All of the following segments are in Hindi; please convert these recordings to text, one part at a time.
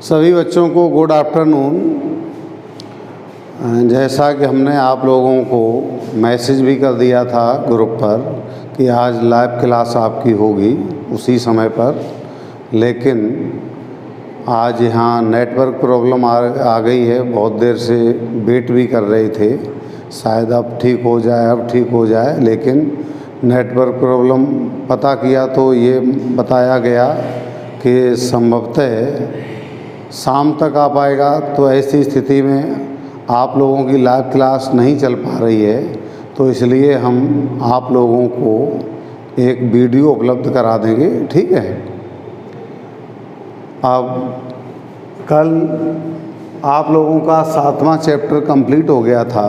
सभी बच्चों को गुड आफ्टरनून। जैसा कि हमने आप लोगों को मैसेज भी कर दिया था ग्रुप पर कि आज लाइव क्लास आपकी होगी उसी समय पर, लेकिन आज यहाँ नेटवर्क प्रॉब्लम आ गई है। बहुत देर से वेट भी कर रहे थे, शायद अब ठीक हो जाए, लेकिन नेटवर्क प्रॉब्लम पता किया तो ये बताया गया कि संभवतः शाम तक आ पाएगा। तो ऐसी स्थिति में आप लोगों की लाइव क्लास नहीं चल पा रही है, तो इसलिए हम आप लोगों को एक वीडियो उपलब्ध करा देंगे, ठीक है। अब कल आप लोगों का 7वां चैप्टर कंप्लीट हो गया था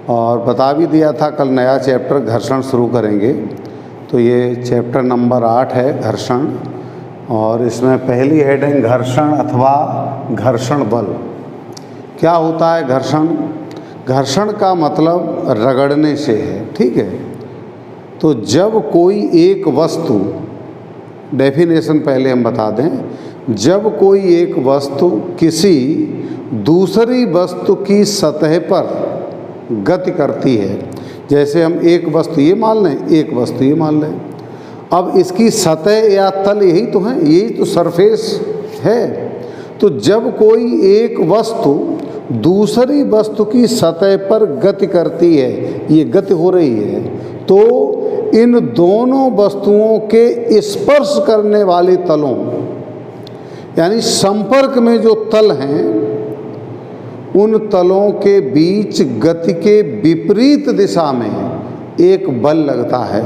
और बता भी दिया था कल नया चैप्टर घर्षण शुरू करेंगे। तो ये चैप्टर नंबर 8 है, घर्षण, और इसमें पहली हेडिंग घर्षण अथवा घर्षण बल। क्या होता है घर्षण? घर्षण का मतलब रगड़ने से है, ठीक है। तो जब कोई एक वस्तु, डेफिनेशन पहले हम बता दें, जब कोई एक वस्तु किसी दूसरी वस्तु की सतह पर गति करती है, जैसे हम एक वस्तु ये मान लें, एक वस्तु ये मान लें, अब इसकी सतह या तल यही तो है, यही तो सरफेस है। तो जब कोई एक वस्तु दूसरी वस्तु की सतह पर गति करती है, ये गति हो रही है, तो इन दोनों वस्तुओं के स्पर्श करने वाले तलों, यानी संपर्क में जो तल हैं, उन तलों के बीच गति के विपरीत दिशा में एक बल लगता है,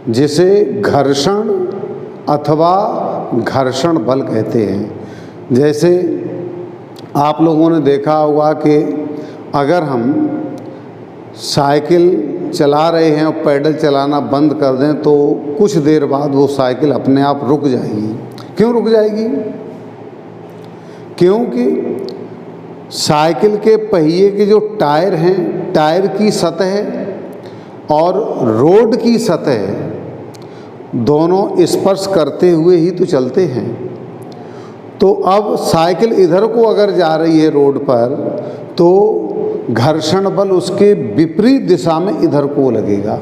जिसे घर्षण अथवा घर्षण बल कहते हैं। जैसे आप लोगों ने देखा होगा कि अगर हम साइकिल चला रहे हैं और पैडल चलाना बंद कर दें तो कुछ देर बाद वो साइकिल अपने आप रुक जाएगी। क्यों रुक जाएगी? क्योंकि साइकिल के पहिए के जो टायर हैं, टायर की सतह और रोड की सतह दोनों स्पर्श करते हुए ही तो चलते हैं। तो अब साइकिल इधर को अगर जा रही है रोड पर, तो घर्षण बल उसके विपरीत दिशा में इधर को लगेगा।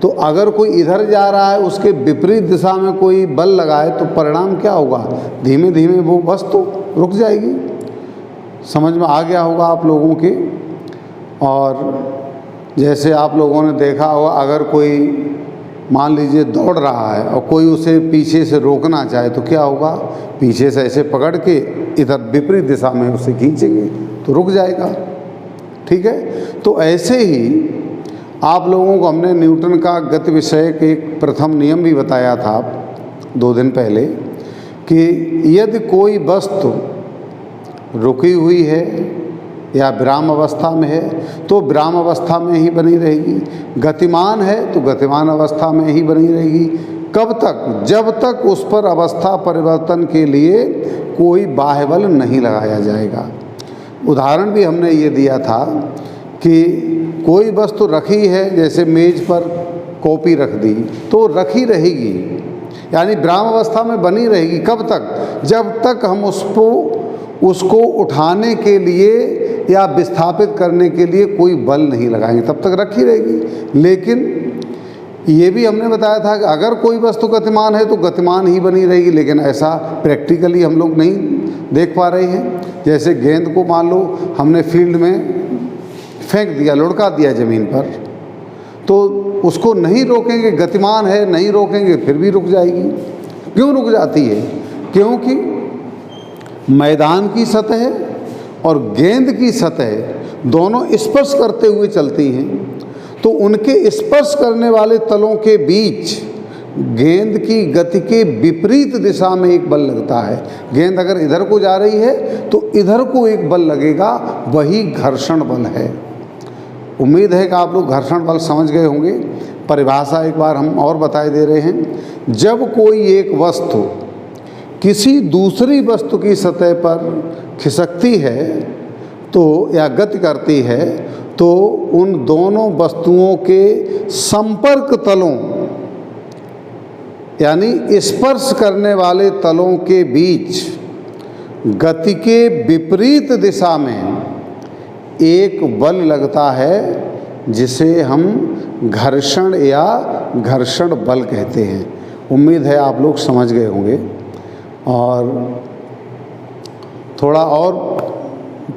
तो अगर कोई इधर जा रहा है, उसके विपरीत दिशा में कोई बल लगाए, तो परिणाम क्या होगा? धीमे धीमे वो वस्तु रुक जाएगी। समझ में आ गया होगा आप लोगों के। और जैसे आप लोगों ने देखा होगा, अगर कोई मान लीजिए दौड़ रहा है और कोई उसे पीछे से रोकना चाहे तो क्या होगा? पीछे से ऐसे पकड़ के इधर विपरीत दिशा में उसे खींचेंगे तो रुक जाएगा, ठीक है। तो ऐसे ही आप लोगों को हमने न्यूटन का गति विषय के एक प्रथम नियम भी बताया था 2 दिन पहले, कि यदि कोई वस्तु रुकी हुई है या विराम अवस्था में है तो विराम अवस्था में ही बनी रहेगी, गतिमान है तो गतिमान अवस्था में ही बनी रहेगी। कब तक? जब तक उस पर अवस्था परिवर्तन के लिए कोई बाह्य बल नहीं लगाया जाएगा। उदाहरण भी हमने ये दिया था कि कोई वस्तु रखी है, जैसे मेज पर कॉपी रख दी, तो रखी रहेगी, यानी विराम अवस्था में बनी रहेगी। कब तक? जब तक हम उसको उठाने के लिए या विस्थापित करने के लिए कोई बल नहीं लगाएंगे, तब तक रखी रहेगी। लेकिन ये भी हमने बताया था कि अगर कोई वस्तु गतिमान है तो गतिमान ही बनी रहेगी, लेकिन ऐसा प्रैक्टिकली हम लोग नहीं देख पा रहे हैं। जैसे गेंद को मान लो हमने फील्ड में फेंक दिया, लुढ़का दिया ज़मीन पर, तो उसको नहीं रोकेंगे, गतिमान है, नहीं रोकेंगे फिर भी रुक जाएगी। क्यों रुक जाती है? क्योंकि मैदान की सतह और गेंद की सतह दोनों स्पर्श करते हुए चलती हैं, तो उनके स्पर्श करने वाले तलों के बीच गेंद की गति के विपरीत दिशा में एक बल लगता है। गेंद अगर इधर को जा रही है तो इधर को एक बल लगेगा, वही घर्षण बल है। उम्मीद है कि आप लोग घर्षण बल समझ गए होंगे। परिभाषा एक बार हम और बताए दे रहे हैं। जब कोई एक वस्तु किसी दूसरी वस्तु की सतह पर खिसकती है तो या गति करती है, तो उन दोनों वस्तुओं के संपर्क तलों यानी स्पर्श करने वाले तलों के बीच गति के विपरीत दिशा में एक बल लगता है जिसे हम घर्षण या घर्षण बल कहते हैं। उम्मीद है आप लोग समझ गए होंगे और थोड़ा और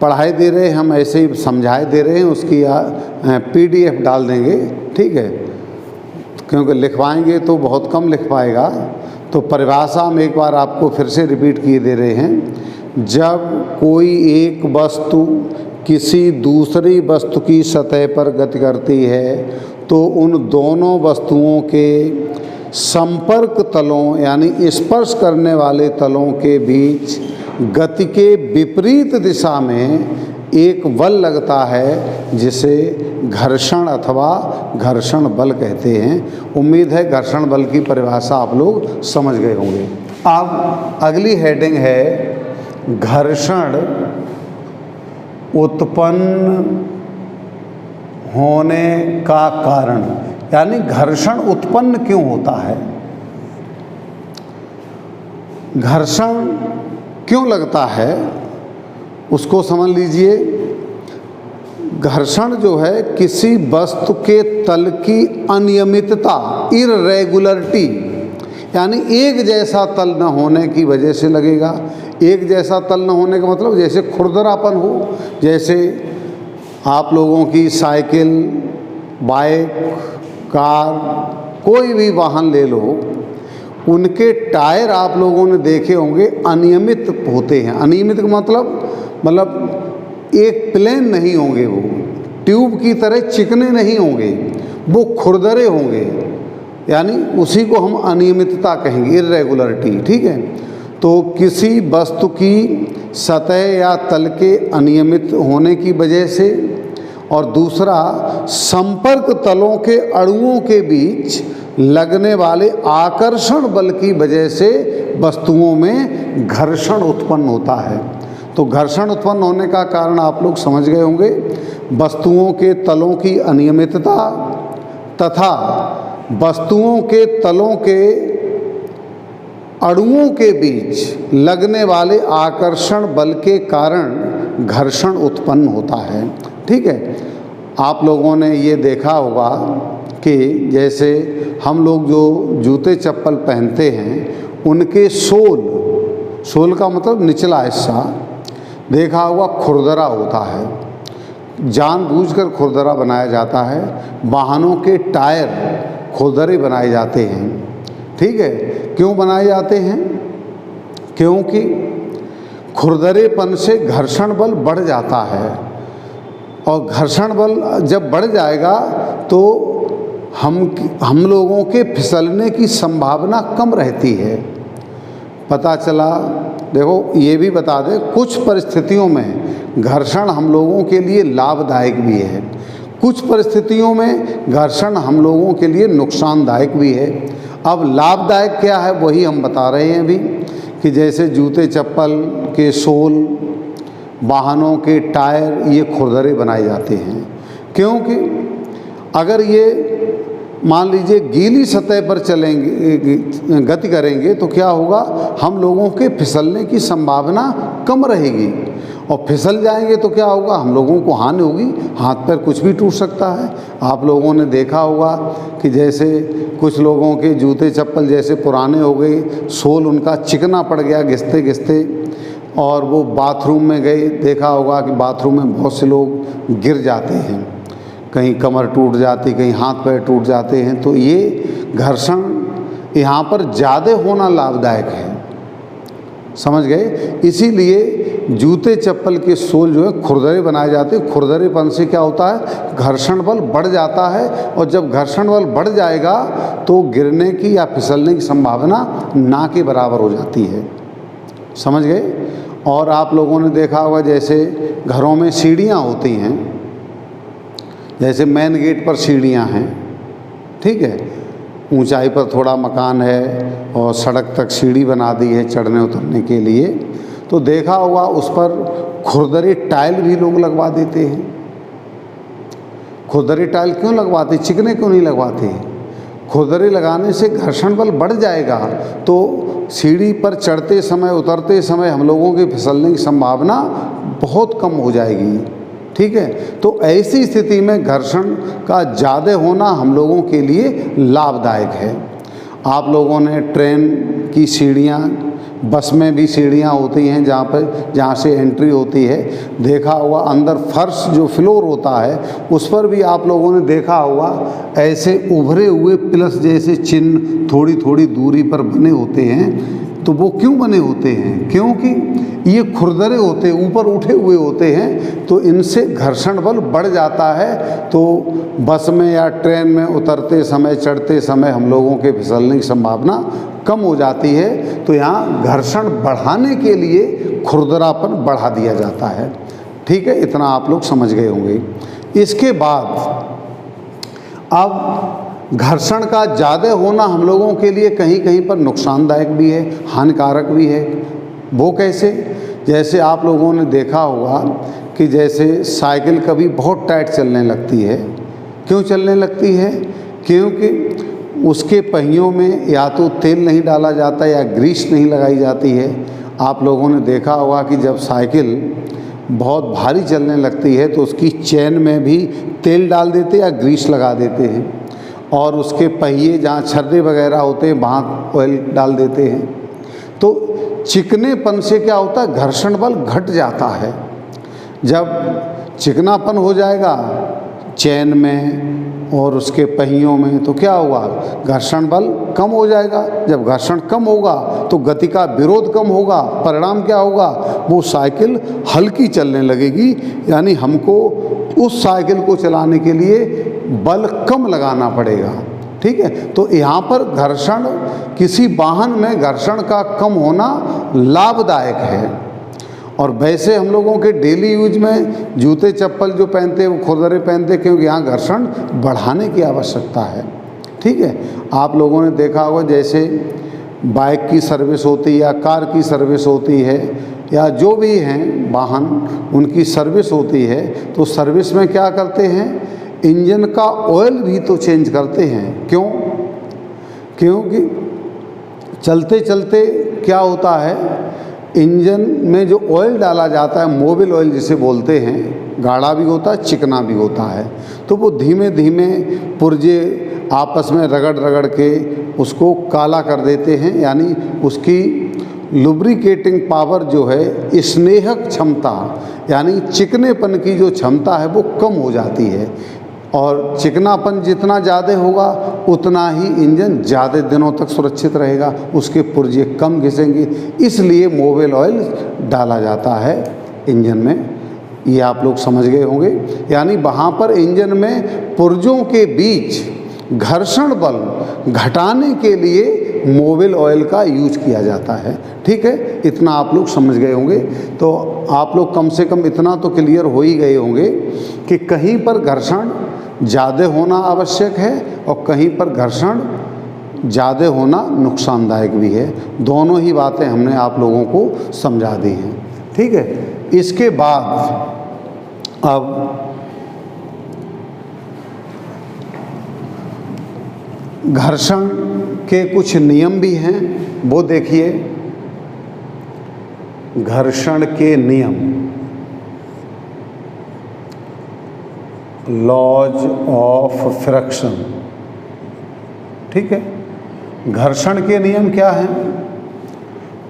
पढ़ाई दे रहे हैं हम, ऐसे ही समझाए दे रहे हैं, उसकी PDF डाल देंगे, ठीक है, क्योंकि लिखवाएंगे तो बहुत कम लिख पाएगा। तो परिभाषा हम एक बार आपको फिर से रिपीट किए दे रहे हैं। जब कोई एक वस्तु किसी दूसरी वस्तु की सतह पर गति करती है तो उन दोनों वस्तुओं के संपर्क तलों यानी स्पर्श करने वाले तलों के बीच गति के विपरीत दिशा में एक बल लगता है जिसे घर्षण अथवा घर्षण बल कहते हैं। उम्मीद है घर्षण बल की परिभाषा आप लोग समझ गए होंगे। अब अगली हेडिंग है घर्षण उत्पन्न होने का कारण, यानी घर्षण उत्पन्न क्यों होता है, घर्षण क्यों लगता है उसको समझ लीजिए। घर्षण जो है किसी वस्तु के तल की अनियमितता, इररेगुलरिटी, यानी एक जैसा तल न होने की वजह से लगेगा। एक जैसा तल न होने का मतलब जैसे खुरदरापन हो, जैसे आप लोगों की साइकिल, बाइक, कार, कोई भी वाहन ले लो, उनके टायर आप लोगों ने देखे होंगे अनियमित होते हैं। अनियमित का मतलब एक प्लेन नहीं होंगे, वो ट्यूब की तरह चिकने नहीं होंगे, वो खुरदरे होंगे, यानी उसी को हम अनियमितता कहेंगे, इर्रेगुलरिटी, ठीक है। तो किसी वस्तु की सतह या तल के अनियमित होने की वजह से, और दूसरा संपर्क तलों के अणुओं के बीच लगने वाले आकर्षण बल की वजह से वस्तुओं में घर्षण उत्पन्न होता है। तो घर्षण उत्पन्न होने का कारण आप लोग समझ गए होंगे, वस्तुओं के तलों की अनियमितता तथा वस्तुओं के तलों के अणुओं के बीच लगने वाले आकर्षण बल के कारण घर्षण उत्पन्न होता है, ठीक है। आप लोगों ने ये देखा होगा कि जैसे हम लोग जो जूते चप्पल पहनते हैं उनके सोल का मतलब निचला हिस्सा देखा होगा खुरदरा होता है, जानबूझकर खुरदरा बनाया जाता है। वाहनों के टायर खुरदरे बनाए जाते हैं, ठीक है। क्यों बनाए जाते हैं? क्योंकि खुरदरेपन से घर्षण बल बढ़ जाता है, और घर्षण बल जब बढ़ जाएगा तो हम लोगों के फिसलने की संभावना कम रहती है। पता चला, देखो ये भी बता दें, कुछ परिस्थितियों में घर्षण हम लोगों के लिए लाभदायक भी है, कुछ परिस्थितियों में घर्षण हम लोगों के लिए नुकसानदायक भी है। अब लाभदायक क्या है वही हम बता रहे हैं अभी, कि जैसे जूते चप्पल के सोल, वाहनों के टायर, ये खुरदरे बनाए जाते हैं। क्योंकि अगर ये मान लीजिए गीली सतह पर चलेंगे, गति करेंगे, तो क्या होगा, हम लोगों के फिसलने की संभावना कम रहेगी, और फिसल जाएंगे तो क्या होगा, हम लोगों को हानि होगी, हाथ पैर कुछ भी टूट सकता है। आप लोगों ने देखा होगा कि जैसे कुछ लोगों के जूते चप्पल जैसे पुराने हो गए, सोल उनका चिकना पड़ गया घिसते घिसते, और वो बाथरूम में गए, देखा होगा कि बाथरूम में बहुत से लोग गिर जाते हैं, कहीं कमर टूट जाती, कहीं हाथ पैर टूट जाते हैं। तो ये घर्षण यहाँ पर ज़्यादा होना लाभदायक है, समझ गए। इसीलिए जूते चप्पल के सोल जो है खुरदरे बनाए जाते हैं। खुरदरेपन से क्या होता है, घर्षण बल बढ़ जाता है, और जब घर्षण बल बढ़ जाएगा तो गिरने की या फिसलने की संभावना ना के बराबर हो जाती है, समझ गए। और आप लोगों ने देखा होगा जैसे घरों में सीढ़ियाँ होती हैं, जैसे मेन गेट पर सीढ़ियाँ हैं, ठीक है, ऊंचाई पर थोड़ा मकान है और सड़क तक सीढ़ी बना दी है चढ़ने उतरने के लिए, तो देखा होगा उस पर खुरदरे टाइल भी लोग लगवा देते हैं। खुरदरे टाइल क्यों लगवाते, चिकने क्यों नहीं लगवाते? खुरदरे लगाने से घर्षण बल बढ़ जाएगा, तो सीढ़ी पर चढ़ते समय उतरते समय हम लोगों के फिसलने की संभावना बहुत कम हो जाएगी। ठीक है, तो ऐसी स्थिति में घर्षण का ज़्यादा होना हम लोगों के लिए लाभदायक है। आप लोगों ने ट्रेन की सीढ़ियाँ, बस में भी सीढ़ियाँ होती हैं जहाँ से एंट्री होती है, देखा होगा अंदर फर्श जो फ्लोर होता है उस पर भी आप लोगों ने देखा होगा ऐसे उभरे हुए प्लस जैसे चिन्ह थोड़ी थोड़ी दूरी पर बने होते हैं। तो वो क्यों बने होते हैं? क्योंकि ये खुरदरे होते हैं, ऊपर उठे हुए होते हैं, तो इनसे घर्षण बल बढ़ जाता है। तो बस में या ट्रेन में उतरते समय चढ़ते समय हम लोगों के फिसलने की संभावना कम हो जाती है। तो यहाँ घर्षण बढ़ाने के लिए खुरदरापन बढ़ा दिया जाता है। ठीक है, इतना आप लोग समझ गए होंगे। इसके बाद अब घर्षण का ज़्यादा होना हम लोगों के लिए कहीं कहीं पर नुकसानदायक भी है, हानिकारक भी है। वो कैसे? जैसे आप लोगों ने देखा होगा कि जैसे साइकिल कभी बहुत टाइट चलने लगती है। क्यों चलने लगती है? क्योंकि उसके पहियों में या तो तेल नहीं डाला जाता या ग्रीस नहीं लगाई जाती है। आप लोगों ने देखा होगा कि जब साइकिल बहुत भारी चलने लगती है तो उसकी चेन में भी तेल डाल देते या ग्रीस लगा देते हैं, और उसके पहिए जहाँ छर्रे वगैरह होते हैं वहाँ ऑयल डाल देते हैं। तो चिकनेपन से क्या होता है? घर्षण बल घट जाता है। जब चिकनापन हो जाएगा चेन में और उसके पहियों में तो क्या होगा? घर्षण बल कम हो जाएगा। जब घर्षण कम होगा तो गति का विरोध कम होगा। परिणाम क्या होगा? वो साइकिल हल्की चलने लगेगी, यानी हमको उस साइकिल को चलाने के लिए बल कम लगाना पड़ेगा। ठीक है, तो यहाँ पर घर्षण, किसी वाहन में घर्षण का कम होना लाभदायक है। और वैसे हम लोगों के डेली यूज में जूते चप्पल जो पहनते हैं वो खुरदरे पहनते हैं, क्योंकि यहाँ घर्षण बढ़ाने की आवश्यकता है। ठीक है, आप लोगों ने देखा होगा जैसे बाइक की सर्विस होती है या कार की सर्विस होती है या जो भी हैं वाहन, उनकी सर्विस होती है, तो सर्विस में क्या करते हैं? इंजन का ऑयल भी तो चेंज करते हैं। क्यों? क्योंकि चलते चलते क्या होता है, इंजन में जो ऑयल डाला जाता है, मोबिल ऑयल जिसे बोलते हैं, गाढ़ा भी होता है चिकना भी होता है, तो वो धीमे धीमे पुर्जे आपस में रगड़ रगड़ के उसको काला कर देते हैं। यानी उसकी लुब्रिकेटिंग पावर जो है, स्नेहक क्षमता यानी चिकनेपन की जो क्षमता है वो कम हो जाती है। और चिकनापन जितना ज़्यादा होगा उतना ही इंजन ज़्यादा दिनों तक सुरक्षित रहेगा, उसके पुर्जे कम घिसेंगे। इसलिए मोबिल ऑयल डाला जाता है इंजन में। ये आप लोग समझ गए होंगे। यानी वहाँ पर इंजन में पुर्जों के बीच घर्षण बल घटाने के लिए मोबिल ऑयल का यूज किया जाता है। ठीक है, इतना आप लोग समझ गए होंगे। तो आप लोग कम से कम इतना तो क्लियर हो ही गए होंगे कि कहीं पर घर्षण ज़्यादा होना आवश्यक है और कहीं पर घर्षण ज़्यादा होना नुकसानदायक भी है। doनों ही बातें हमने आप लोगों को समझा दी हैं। ठीक है, इसके बाद अब घर्षण के कुछ नियम भी हैं, वो देखिए। घर्षण के नियम, लॉज ऑफ फ्रिक्शन। ठीक है, घर्षण के नियम क्या हैं?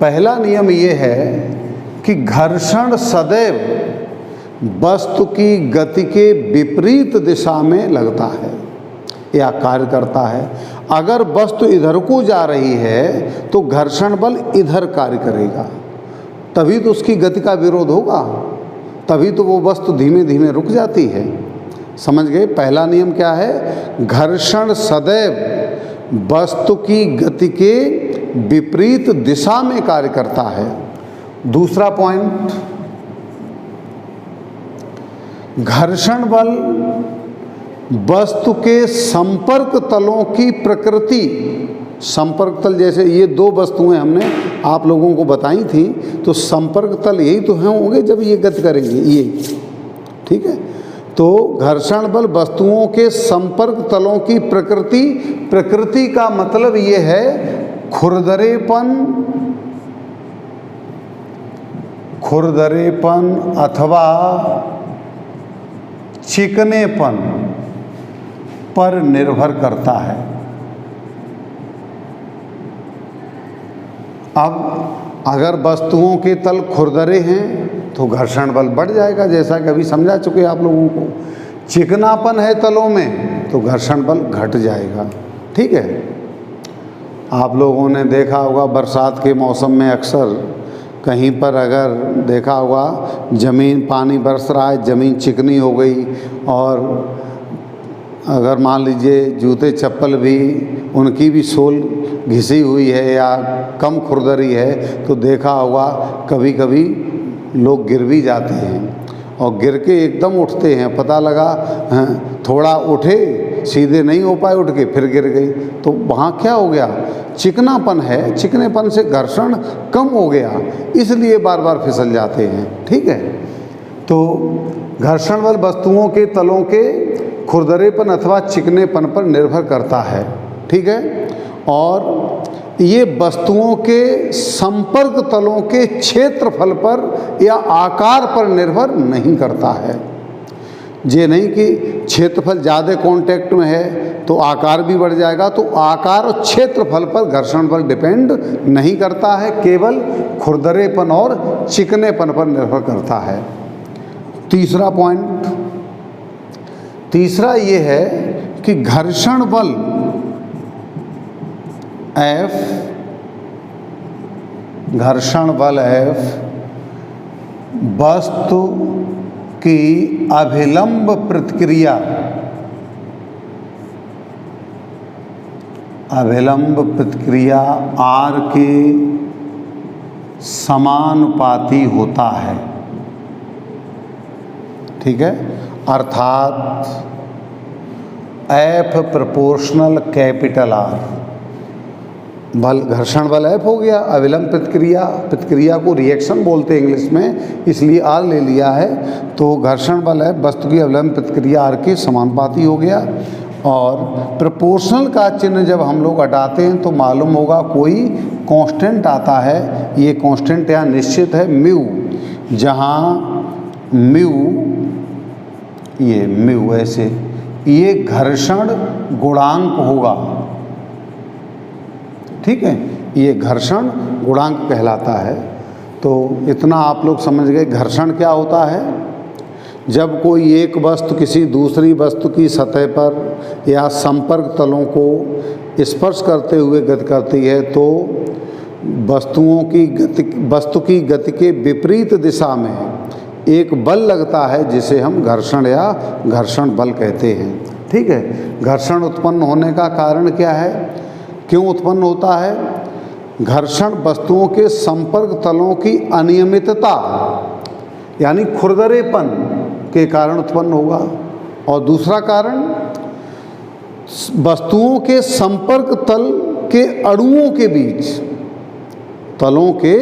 पहला नियम ये है कि घर्षण सदैव वस्तु की गति के विपरीत दिशा में लगता है या कार्य करता है। अगर वस्तु इधर को जा रही है तो घर्षण बल इधर कार्य करेगा, तभी तो उसकी गति का विरोध होगा, तभी तो वो वस्तु धीमे धीमे रुक जाती है। समझ गए? पहला नियम क्या है? घर्षण सदैव वस्तु की गति के विपरीत दिशा में कार्य करता है। दूसरा पॉइंट, घर्षण बल वस्तु के संपर्क तलों की प्रकृति। संपर्क तल, जैसे ये दो वस्तुएं हमने आप लोगों को बताई थी, तो संपर्क तल यही तो होंगे जब ये गति करेंगे, ये। ठीक है, तो घर्षण बल वस्तुओं के संपर्क तलों की प्रकृति का मतलब ये है खुरदरेपन अथवा चिकनेपन पर निर्भर करता है। अब अगर वस्तुओं के तल खुरदरे हैं तो घर्षण बल बढ़ जाएगा, जैसा कि अभी समझा चुके आप लोगों को। चिकनापन है तलों में तो घर्षण बल घट जाएगा। ठीक है, आप लोगों ने देखा होगा बरसात के मौसम में अक्सर कहीं पर अगर देखा होगा ज़मीन, पानी बरस रहा है, ज़मीन चिकनी हो गई, और अगर मान लीजिए जूते चप्पल भी उनकी भी सोल घिसी हुई है या कम खुरदरी है, तो देखा होगा कभी कभी लोग गिर भी जाते हैं, और गिर के एकदम उठते हैं, पता लगा थोड़ा उठे, सीधे नहीं हो पाए, उठ के फिर गिर गई। तो वहाँ क्या हो गया, चिकनापन है, चिकनेपन से घर्षण कम हो गया, इसलिए बार बार फिसल जाते हैं। ठीक है, तो घर्षण बल वस्तुओं के तलों के खुरदरेपन अथवा चिकनेपन पर निर्भर करता है। ठीक है, और ये वस्तुओं के संपर्क तलों के क्षेत्रफल पर या आकार पर निर्भर नहीं करता है। ये नहीं कि क्षेत्रफल ज़्यादा कांटेक्ट में है तो आकार भी बढ़ जाएगा, तो आकार और क्षेत्रफल पर घर्षण बल डिपेंड नहीं करता है, केवल खुरदरेपन और चिकनेपन पर निर्भर करता है। तीसरा पॉइंट, तीसरा ये है कि घर्षण बल F, घर्षण बल F वस्तु की अभिलंब प्रतिक्रिया R के समानुपाती होता है। ठीक है, अर्थात F प्रोपोर्शनल कैपिटल R। बल, घर्षण बल F हो गया, अविलंब प्रतिक्रिया को रिएक्शन बोलते हैं इंग्लिश में, इसलिए R ले लिया है। तो घर्षण बल F वस्तु की अविलंब प्रतिक्रिया R के समानुपाती हो गया। और प्रोपोर्शनल का चिन्ह जब हम लोग हटाते हैं तो मालूम होगा कोई कांस्टेंट आता है, ये कांस्टेंट यहाँ निश्चित है म्यू, जहाँ म्यू ऐसे ये घर्षण गुणांक होगा। ठीक है, ये घर्षण गुणांक कहलाता है। तो इतना आप लोग समझ गए घर्षण क्या होता है। जब कोई एक वस्तु किसी दूसरी वस्तु की सतह पर या संपर्क तलों को स्पर्श करते हुए गति करती है तो वस्तु की गति के विपरीत दिशा में एक बल लगता है जिसे हम घर्षण या घर्षण बल कहते हैं। ठीक है, घर्षण उत्पन्न होने का कारण क्या है, क्यों उत्पन्न होता है? घर्षण वस्तुओं के संपर्क तलों की अनियमितता यानी खुरदरेपन के कारण उत्पन्न होगा। और दूसरा कारण वस्तुओं के संपर्क तल के अणुओं के बीच, तलों के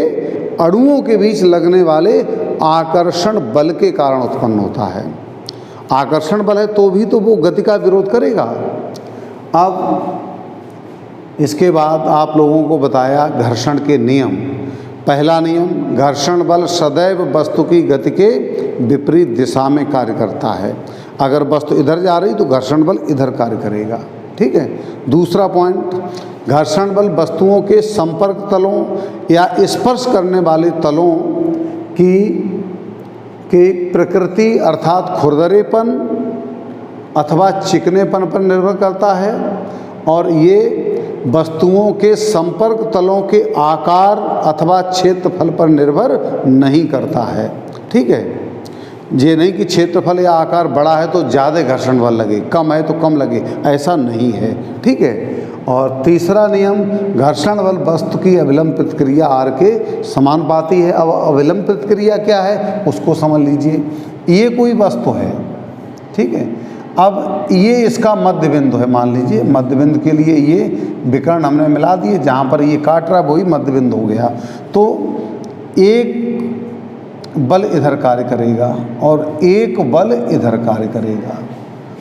अणुओं के बीच लगने वाले आकर्षण बल के कारण उत्पन्न होता है। आकर्षण बल है तो भी तो वो गति का विरोध करेगा। अब इसके बाद आप लोगों को बताया घर्षण के नियम। पहला नियम, घर्षण बल सदैव वस्तु की गति के विपरीत दिशा में कार्य करता है। अगर वस्तु इधर जा रही तो घर्षण बल इधर कार्य करेगा। ठीक है। दूसरा पॉइंट, घर्षण बल वस्तुओं के संपर्क तलों या स्पर्श करने वाले तलों की प्रकृति अर्थात खुरदरेपन अथवा चिकनेपन पर निर्भर करता है और ये वस्तुओं के संपर्क तलों के आकार अथवा क्षेत्रफल पर निर्भर नहीं करता है। ठीक है, ये नहीं कि क्षेत्रफल या आकार बड़ा है तो ज़्यादा घर्षण बल लगे, कम है तो कम लगे, ऐसा नहीं है। ठीक है। और तीसरा नियम, घर्षण बल वस्तु की अविलंब प्रतिक्रिया R के समानुपाती है। अब अविलंब प्रतिक्रिया क्या है उसको समझ लीजिए। ये कोई वस्तु है, ठीक है, अब ये इसका मध्य बिंदु है, मान लीजिए मध्य बिंदु के लिए ये विकर्ण हमने मिला दिए, जहाँ पर ये काट रहा है वही मध्य बिंदु हो गया। तो एक बल इधर कार्य करेगा और एक बल इधर कार्य करेगा,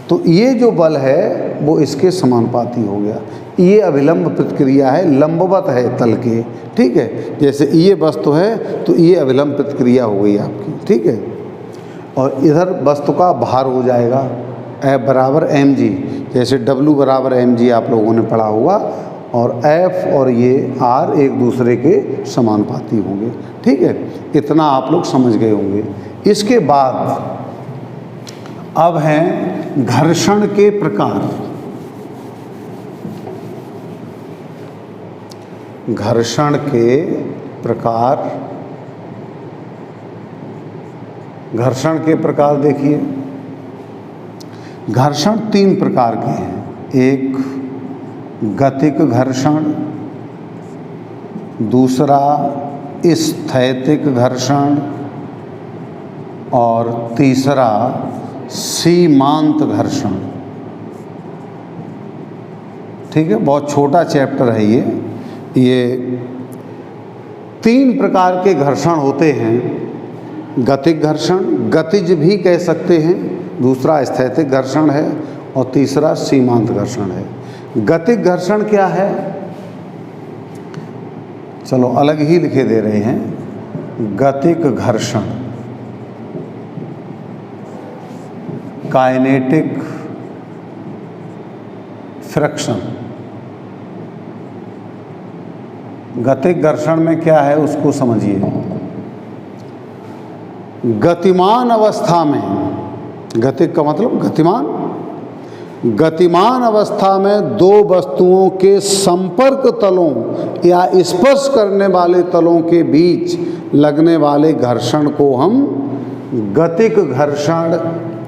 तो ये जो बल है वो इसके समानुपाती हो गया। ये अभिलंब प्रतिक्रिया है, लंबवत है तल के, ठीक है। जैसे ये वस्तु है तो ये अभिलंब प्रतिक्रिया हो गई आपकी, ठीक है। और इधर वस्तु का भार हो जाएगा F बराबर mg, जैसे W बराबर mg आप लोगों ने पढ़ा होगा, और F और ये R एक दूसरे के समानुपाती होंगे, ठीक है। इतना आप लोग समझ गए होंगे। इसके बाद अब हैं घर्षण के प्रकार। घर्षण के प्रकार, घर्षण के प्रकार देखिए, घर्षण 3 प्रकार के हैं। एक गतिक घर्षण, दूसरा स्थैतिक घर्षण और तीसरा सीमांत घर्षण, ठीक है। बहुत छोटा चैप्टर है ये 3 प्रकार के घर्षण होते हैं। गतिक घर्षण, गतिज भी कह सकते हैं, दूसरा स्थैतिक घर्षण है और तीसरा सीमांत घर्षण है। गतिक घर्षण क्या है, चलो अलग ही लिखे दे रहे हैं। गतिक घर्षण काइनेटिक फ्रिक्शन। गतिक घर्षण में क्या है उसको समझिए। गतिमान अवस्था में, गतिक का मतलब गतिमान, गतिमान अवस्था में दो वस्तुओं के संपर्क तलों या स्पर्श करने वाले तलों के बीच लगने वाले घर्षण को हम गतिक घर्षण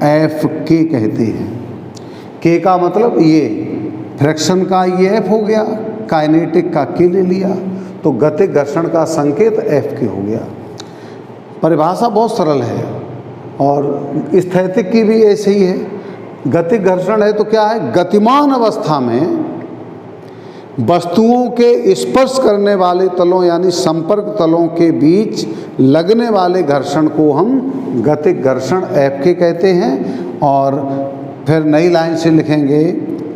एफ के कहते हैं। के का मतलब ये फ्रिक्शन का ये एफ हो गया, काइनेटिक का के ले लिया, तो गतिक घर्षण का संकेत एफ के हो गया। परिभाषा बहुत सरल है और स्थैतिक की भी ऐसे ही है। गतिक घर्षण है तो क्या है, गतिमान अवस्था में वस्तुओं के स्पर्श करने वाले तलों यानी संपर्क तलों के बीच लगने वाले घर्षण को हम गतिक घर्षण एफ के कहते हैं। और फिर नई लाइन से लिखेंगे,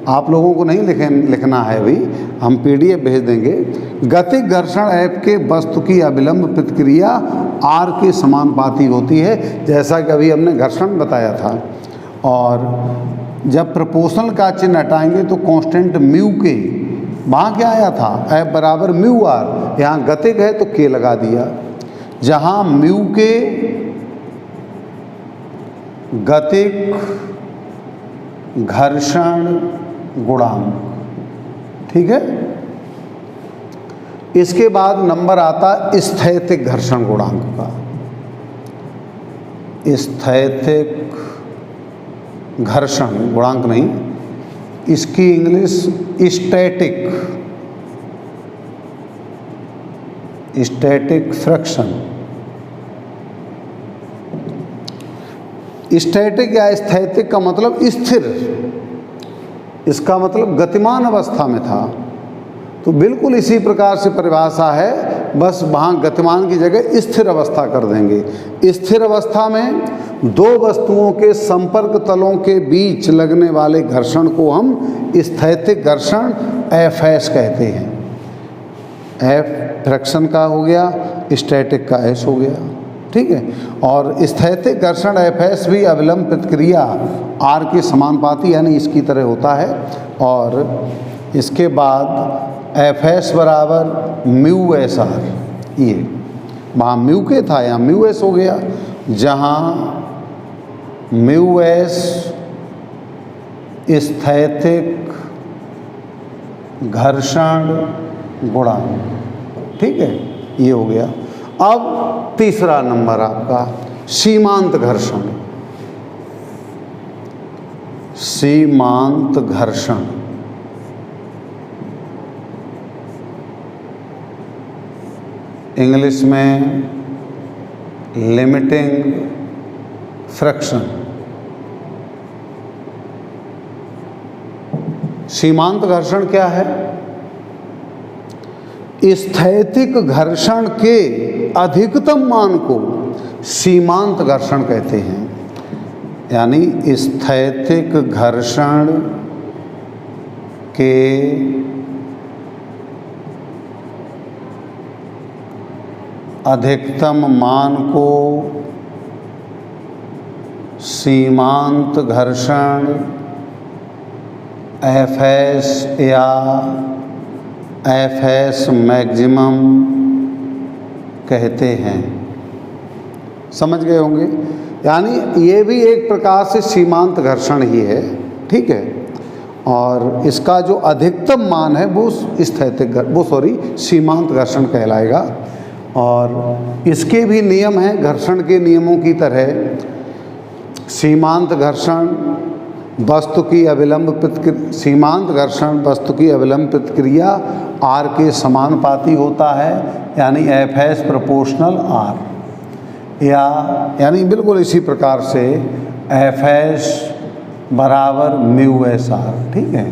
आप लोगों को नहीं लिखना है अभी, हम पीडीएफ भेज देंगे। गतिक घर्षण एफ के वस्तु की अभिलंब प्रतिक्रिया आर के समानुपाती होती है, जैसा कि अभी हमने घर्षण बताया था। और जब प्रोपोर्शनल का चिन्ह हटाएंगे तो कांस्टेंट म्यू के, वहाँ क्या आया था एफ बराबर म्यू आर, यहाँ गतिक है तो के लगा दिया। जहाँ म्यू के गतिक घर्षण गुणांक, ठीक है। इसके बाद नंबर आता स्थैतिक घर्षण गुणांक का। स्थैतिक घर्षण गुणांक नहीं, इसकी English static, static friction. Static या स्थैतिक का मतलब स्थिर, इसका मतलब गतिमान अवस्था में था, तो बिल्कुल इसी प्रकार से परिभाषा है, बस वहाँ गतिमान की जगह स्थिर अवस्था कर देंगे। स्थिर अवस्था में दो वस्तुओं के संपर्क तलों के बीच लगने वाले घर्षण को हम स्थैतिक घर्षण एफ एस कहते हैं। एफ फ्रिक्शन का हो गया, स्टैटिक का एस हो गया, ठीक है। और स्थैतिक घर्षण एफ एस भी अविलंब प्रतिक्रिया आर के समानुपाती यानी इसकी तरह होता है। और इसके बाद एफ एस बराबर म्यू एस आर, ये वहाँ म्यू के था, यहाँ म्यू एस हो गया। जहाँ म्यू एस स्थैतिक घर्षण गुणांक, ठीक है, ये हो गया। अब तीसरा नंबर आपका सीमांत घर्षण। सीमांत घर्षण इंग्लिश में लिमिटिंग फ्रिक्शन। सीमांत घर्षण क्या है, स्थैतिक घर्षण के अधिकतम मान को सीमांत घर्षण कहते हैं, यानी स्थैतिक घर्षण के अधिकतम मान को सीमांत घर्षण Fs या Fs मैक्सिमम कहते हैं। समझ गए होंगे, यानी ये भी एक प्रकार से सीमांत घर्षण ही है, ठीक है। और इसका जो अधिकतम मान है वो सीमांत घर्षण कहलाएगा। और इसके भी नियम हैं घर्षण के नियमों की तरह। सीमांत घर्षण वस्तु की अविलंब प्रतिक्रिया, सीमांत घर्षण वस्तु की अविलंब प्रतिक्रिया R के समानुपाती होता है, यानी Fs प्रोपोर्शनल R, यानी बिल्कुल इसी प्रकार से Fs बराबर μSR, ठीक है।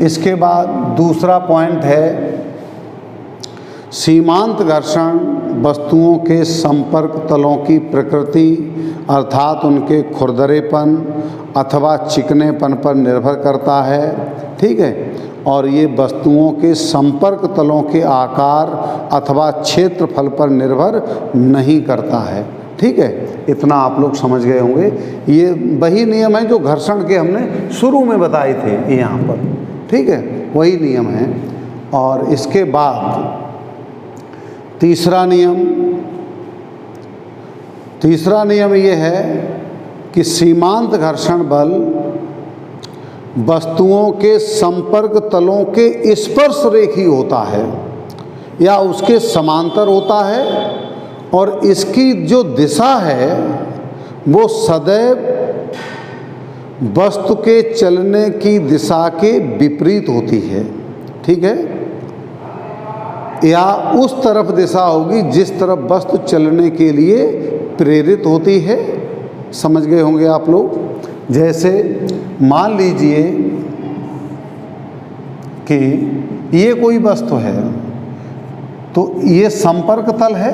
इसके बाद दूसरा पॉइंट है सीमांत घर्षण वस्तुओं के संपर्क तलों की प्रकृति अर्थात उनके खुरदरेपन अथवा चिकनेपन पर निर्भर करता है, ठीक है। और ये वस्तुओं के संपर्क तलों के आकार अथवा क्षेत्रफल पर निर्भर नहीं करता है, ठीक है। इतना आप लोग समझ गए होंगे। ये वही नियम है जो घर्षण के हमने शुरू में बताए थे यहाँ पर, ठीक है, वही नियम है। और इसके बाद तीसरा नियम ये है कि सीमांत घर्षण बल वस्तुओं के संपर्क तलों के स्पर्श रेखी होता है या उसके समांतर होता है, और इसकी जो दिशा है वो सदैव वस्तु के चलने की दिशा के विपरीत होती है, ठीक है, या उस तरफ दिशा होगी जिस तरफ वस्तु चलने के लिए प्रेरित होती है। समझ गए होंगे आप लोग। जैसे मान लीजिए कि ये कोई वस्तु है, तो ये संपर्क तल है,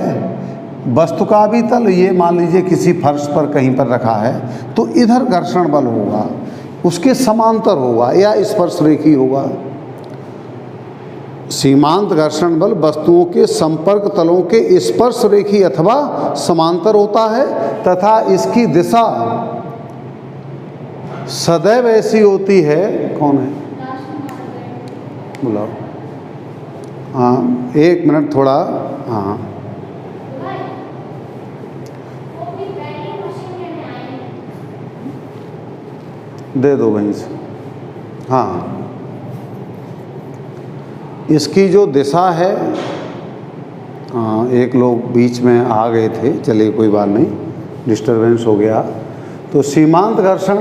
वस्तु का भी तल, ये मान लीजिए किसी फर्श पर कहीं पर रखा है, तो इधर घर्षण बल होगा, उसके समांतर होगा या स्पर्श रेखी होगा। सीमांत घर्षण बल वस्तुओं के संपर्क तलों के स्पर्श रेखी अथवा समांतर होता है तथा इसकी दिशा सदैव ऐसी होती है। कौन है? बुलाओ। हाँ, एक मिनट थोड़ा। हाँ, दे दो वहीं से। हाँ, इसकी जो दिशा है, एक लोग बीच में आ गए थे, चलिए कोई बात नहीं, डिस्टरबेंस हो गया। तो सीमांत घर्षण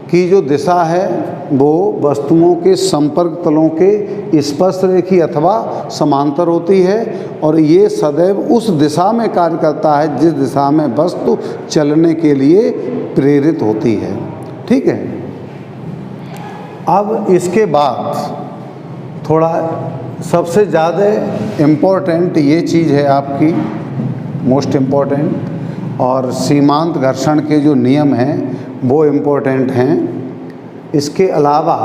की जो दिशा है वो वस्तुओं के संपर्क तलों के स्पर्श रेखी अथवा समांतर होती है, और ये सदैव उस दिशा में कार्य करता है जिस दिशा में वस्तु चलने के लिए प्रेरित होती है, ठीक है। अब इसके बाद थोड़ा सबसे ज़्यादा इम्पोर्टेंट ये चीज़ है आपकी, मोस्ट इम्पोर्टेंट, और सीमांत घर्षण के जो नियम हैं वो इम्पोर्टेंट हैं। इसके अलावा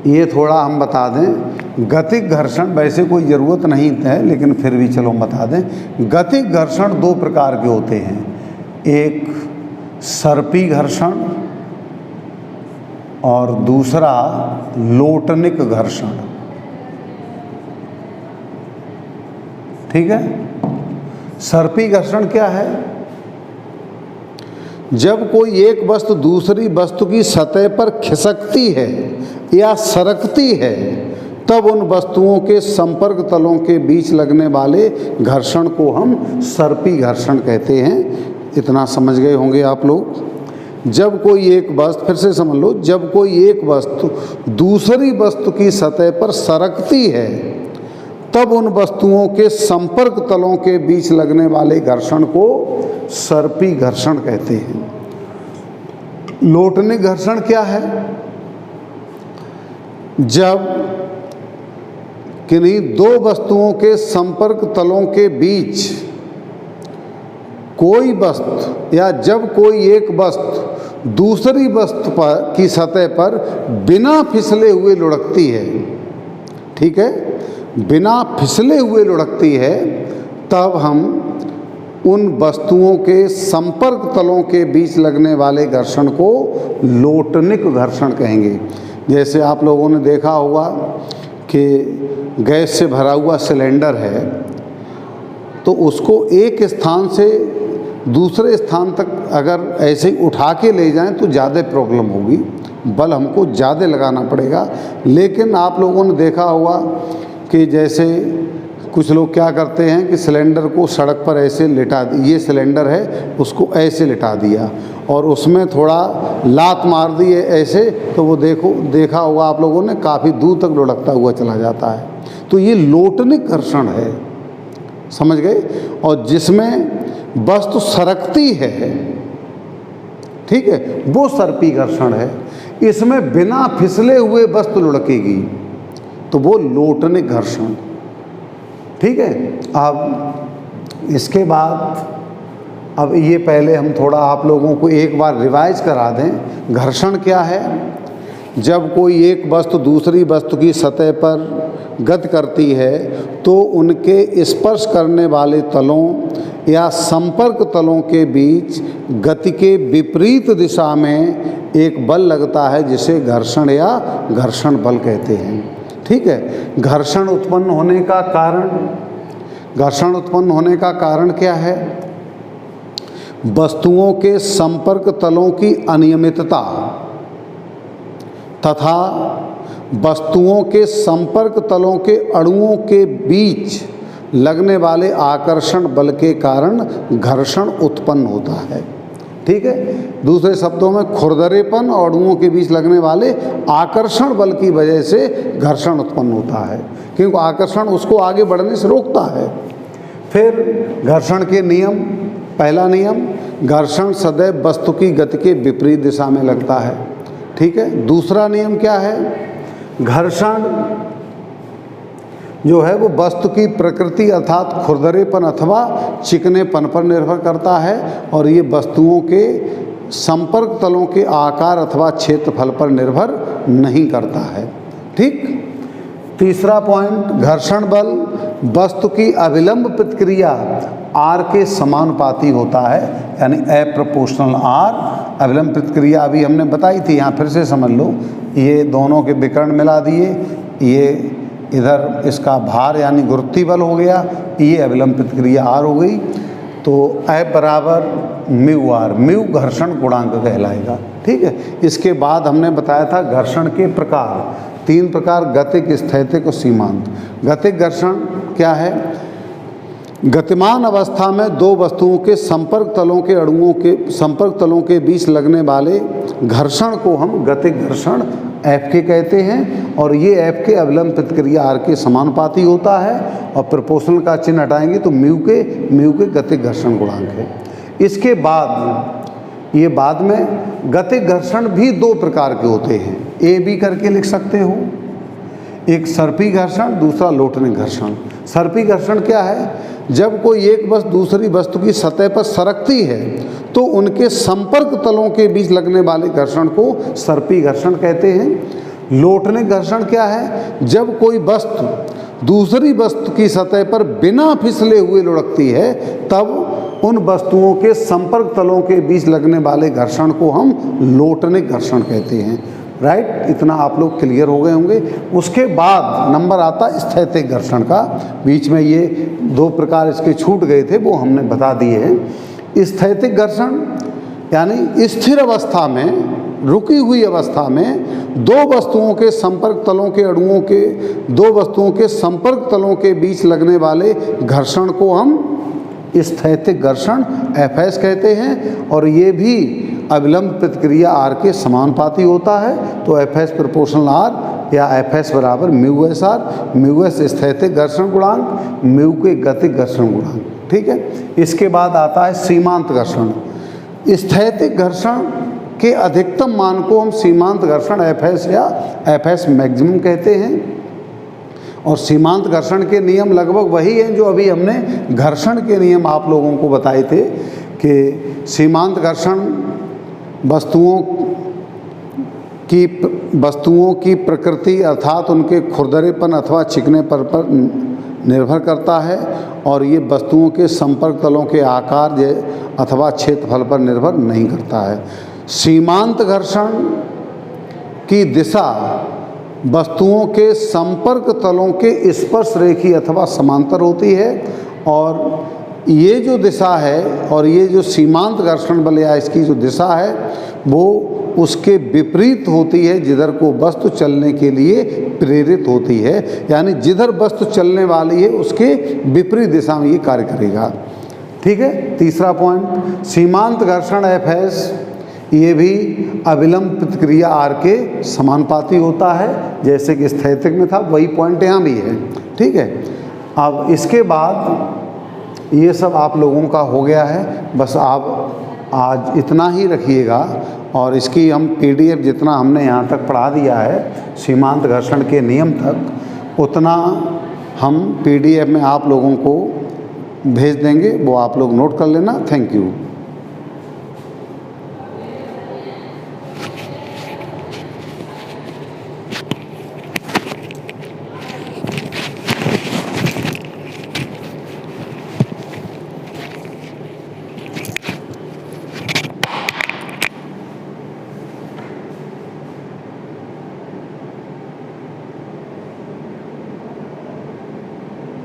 ये थोड़ा हम बता दें, गतिक घर्षण वैसे कोई ज़रूरत नहीं है लेकिन फिर भी चलो हम बता दें। गतिक घर्षण दो प्रकार के होते हैं, एक सर्पी घर्षण और दूसरा लोटनिक घर्षण, ठीक है। सर्पी घर्षण क्या है? जब कोई एक वस्तु दूसरी वस्तु की सतह पर खिसकती है या सरकती है तब उन वस्तुओं के संपर्क तलों के बीच लगने वाले घर्षण को हम सर्पी घर्षण कहते हैं। इतना समझ गए होंगे आप लोग। जब कोई एक वस्तु, फिर से समझ लो, जब कोई एक वस्तु दूसरी वस्तु की सतह पर सरकती है तब उन वस्तुओं के संपर्क तलों के बीच लगने वाले घर्षण को सर्पी घर्षण कहते हैं। लोटनिक घर्षण क्या है? जब किन्हीं दो वस्तुओं के संपर्क तलों के बीच कोई वस्तु या जब कोई एक वस्तु दूसरी वस्तु पर की सतह पर बिना फिसले हुए लुढ़कती है, ठीक है, बिना फिसले हुए लुढ़कती है, तब हम उन वस्तुओं के संपर्क तलों के बीच लगने वाले घर्षण को लोटनिक घर्षण कहेंगे। जैसे आप लोगों ने देखा होगा कि गैस से भरा हुआ सिलेंडर है, तो उसको एक स्थान से दूसरे स्थान तक अगर ऐसे ही उठा के ले जाएं तो ज़्यादा प्रॉब्लम होगी, बल हमको ज़्यादा लगाना पड़ेगा। लेकिन आप लोगों ने देखा होगा कि जैसे कुछ लोग क्या करते हैं कि सिलेंडर को सड़क पर ऐसे लिटा, ये सिलेंडर है उसको ऐसे लिटा दिया और उसमें थोड़ा लात मार दी है ऐसे, तो वो देखा होगा आप लोगों ने, काफ़ी दूर तक लुढ़कता हुआ चला जाता है। तो ये लोटनिक घर्षण है, समझ गए। और जिसमें वस्तु सरकती है, ठीक है, वो सर्पी घर्षण है। इसमें बिना फिसले हुए वस्तु लुढ़केगी तो वो लोटनिक घर्षण, ठीक है। अब इसके बाद अब ये पहले हम थोड़ा आप लोगों को एक बार रिवाइज करा दें। घर्षण क्या है? जब कोई एक वस्तु दूसरी वस्तु की सतह पर गति करती है तो उनके स्पर्श करने वाले तलों या संपर्क तलों के बीच गति के विपरीत दिशा में एक बल लगता है जिसे घर्षण या घर्षण बल कहते हैं, ठीक है। घर्षण उत्पन्न होने का कारण, घर्षण उत्पन्न होने का कारण क्या है? वस्तुओं के संपर्क तलों की अनियमितता तथा वस्तुओं के संपर्क तलों के अणुओं के बीच लगने वाले आकर्षण बल के कारण घर्षण उत्पन्न होता है, ठीक है। दूसरे शब्दों में खुरदरेपन और अणुओं के बीच लगने वाले आकर्षण बल की वजह से घर्षण उत्पन्न होता है, क्योंकि आकर्षण उसको आगे बढ़ने से रोकता है। फिर घर्षण के नियम, पहला नियम, घर्षण सदैव वस्तु की गति के विपरीत दिशा में लगता है, ठीक है। दूसरा नियम क्या है? घर्षण जो है वो वस्तु की प्रकृति अर्थात खुरदरेपन अथवा चिकनेपन पर निर्भर करता है और ये वस्तुओं के संपर्क तलों के आकार अथवा क्षेत्रफल पर निर्भर नहीं करता है, ठीक। तीसरा पॉइंट, घर्षण बल वस्तु की अविलंब प्रतिक्रिया आर के समानुपाती होता है, यानी एप्रोपोर्शनल आर। अविलंब प्रतिक्रिया अभी हमने बताई थी, यहाँ फिर से समझ लो। ये दोनों के विकर्ण मिला दिए, ये इधर इसका भार यानी गुरुत्वीय बल हो गया, ये अविलंब प्रतिक्रिया आर हो गई। तो F बराबर म्यू आर, म्यू घर्षण गुणांक कहलाएगा, ठीक है। इसके बाद हमने बताया था घर्षण के प्रकार, 3 प्रकार, गतिक, स्थैतिक और सीमांत। गतिक घर्षण क्या है? गतिमान अवस्था में दो वस्तुओं के संपर्क तलों के अणुओं के संपर्क तलों के बीच लगने वाले घर्षण को हम गतिक घर्षण F के कहते हैं और ये F के अविलंब प्रतिक्रिया R के समानुपाती होता है और प्रोपोर्शनल का चिन्ह हटाएंगे तो म्यू के गतिक घर्षण गुणांक है। इसके बाद ये बाद में गतिक घर्षण भी 2 प्रकार के होते हैं, A B करके लिख सकते हो। एक सर्पी घर्षण, दूसरा लोटनिक घर्षण। सर्पी घर्षण क्या है? जब कोई एक वस्तु दूसरी वस्तु की सतह पर सरकती है तो उनके संपर्क तलों के बीच लगने वाले घर्षण को सर्पी घर्षण कहते हैं। लोटनिक घर्षण क्या है? जब कोई वस्तु दूसरी वस्तु की सतह पर बिना फिसले हुए लुढ़कती है तब उन वस्तुओं के संपर्क तलों के बीच लगने वाले घर्षण को हम लोटनिक घर्षण कहते हैं। राइट, इतना आप लोग क्लियर हो गए होंगे। उसके बाद नंबर आता स्थैतिक घर्षण का। बीच में ये 2 प्रकार इसके छूट गए थे, वो हमने बता दिए हैं। स्थैतिक घर्षण यानी स्थिर अवस्था में, रुकी हुई अवस्था में दो वस्तुओं के संपर्क तलों के अणुओं के दो वस्तुओं के संपर्क तलों के बीच लगने वाले घर्षण को हम स्थैतिक घर्षण Fs कहते हैं और ये भी अविलंब प्रतिक्रिया R के समानुपाती होता है। तो Fs प्रोपोर्शनल R या Fs बराबर mu S R, mu S स्थैतिक घर्षण गुणांक, म्यू के गतिक घर्षण गुणांक, ठीक है। इसके बाद आता है सीमांत घर्षण। स्थैतिक घर्षण के अधिकतम मान को हम सीमांत घर्षण Fs या Fs मैक्सिमम कहते हैं और सीमांत घर्षण के नियम लगभग वही हैं जो अभी हमने घर्षण के नियम आप लोगों को बताए थे कि सीमांत घर्षण वस्तुओं की प्रकृति अर्थात उनके खुरदरेपन अथवा चिकने पर निर्भर करता है और ये वस्तुओं के संपर्क तलों के आकार अथवा क्षेत्रफल पर निर्भर नहीं करता है। सीमांत घर्षण की दिशा वस्तुओं के संपर्क तलों के स्पर्श रेखी अथवा समांतर होती है और ये जो दिशा है और ये जो सीमांत घर्षण बल या इसकी जो दिशा है वो उसके विपरीत होती है जिधर को वस्तु चलने के लिए प्रेरित होती है, यानी जिधर वस्तु चलने वाली है उसके विपरीत दिशा में ये कार्य करेगा। ठीक है। तीसरा पॉइंट, सीमांत घर्षण Fs ये भी अविलंब प्रतिक्रिया R के समानुपाती होता है, जैसे कि स्थैतिक में था वही पॉइंट यहाँ भी है। ठीक है। अब इसके बाद ये सब आप लोगों का हो गया है, बस आप आज इतना ही रखिएगा और इसकी हम PDF जितना हमने यहाँ तक पढ़ा दिया है सीमांत घर्षण के नियम तक, उतना हम PDF में आप लोगों को भेज देंगे, वो आप लोग नोट कर लेना। Thank you.